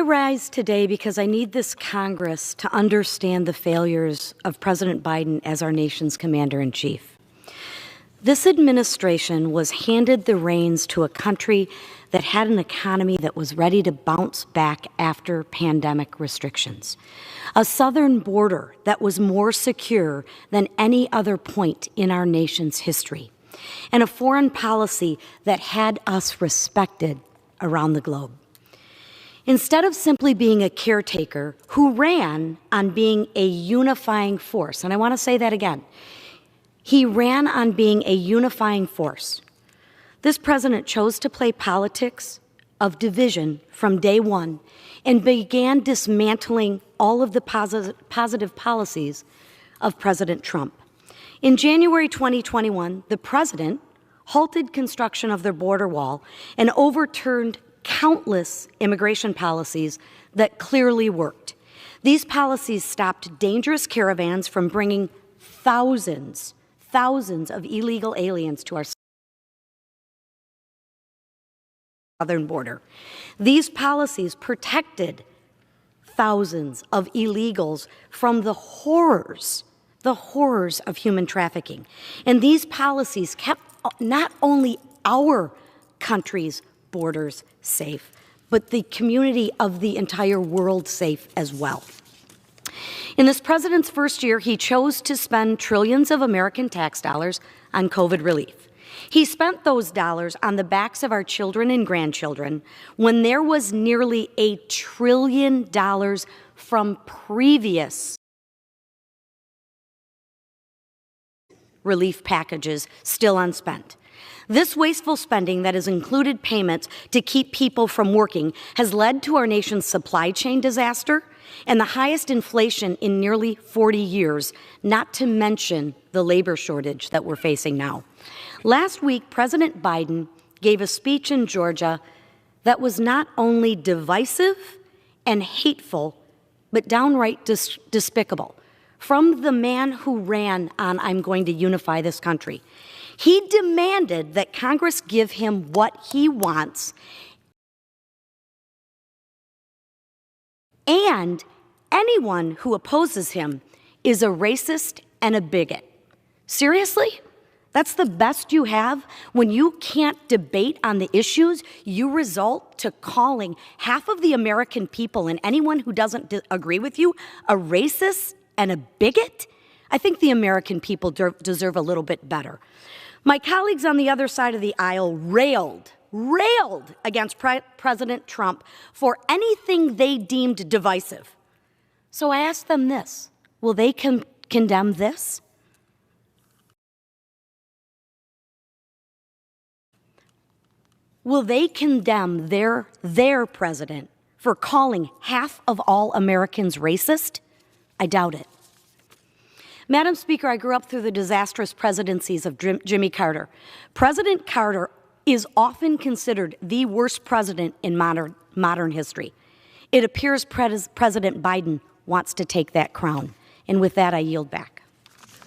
rise today because I need this Congress to understand the failures of President Biden as our nation's commander-in-chief. This administration was handed the reins to a country that had an economy that was ready to bounce back after pandemic restrictions, a southern border that was more secure than any other point in our nation's history, and a foreign policy that had us respected around the globe. Instead of simply being a caretaker who ran on being a unifying force, and I want to say that again, he ran on being a unifying force. This president chose to play politics of division from day one and began dismantling all of the positive policies of President Trump. In January 2021, the president halted construction of their border wall and overturned countless immigration policies that clearly worked. These policies stopped dangerous caravans from bringing thousands of illegal aliens to our southern border. These policies protected thousands of illegals from the horrors of human trafficking. And these policies kept not only our country's borders safe, but the community of the entire world safe as well. In this president's first year, he chose to spend trillions of American tax dollars on COVID relief. He spent those dollars on the backs of our children and grandchildren when there was nearly $1 trillion from previous relief packages still unspent. This wasteful spending that has included payments to keep people from working has led to our nation's supply chain disaster and the highest inflation in nearly 40 years, not to mention the labor shortage that we're facing now. Last week, President Biden gave a speech in Georgia that was not only divisive and hateful, but downright despicable. From the man who ran on "I'm going to unify this country." He demanded that Congress give him what he wants, and anyone who opposes him is a racist and a bigot. Seriously? That's the best you have? When you can't debate on the issues, you resort to calling half of the American people and anyone who doesn't agree with you a racist and a bigot? I think the American people deserve a little bit better. My colleagues on the other side of the aisle railed against President Trump for anything they deemed divisive. So I asked them this: will they condemn this? Will they condemn their president for calling half of all Americans racist? I doubt it. Madam Speaker, I grew up through the disastrous presidencies of Jimmy Carter. President Carter is often considered the worst president in modern history. It appears President Biden wants to take that crown. And with that, I yield back.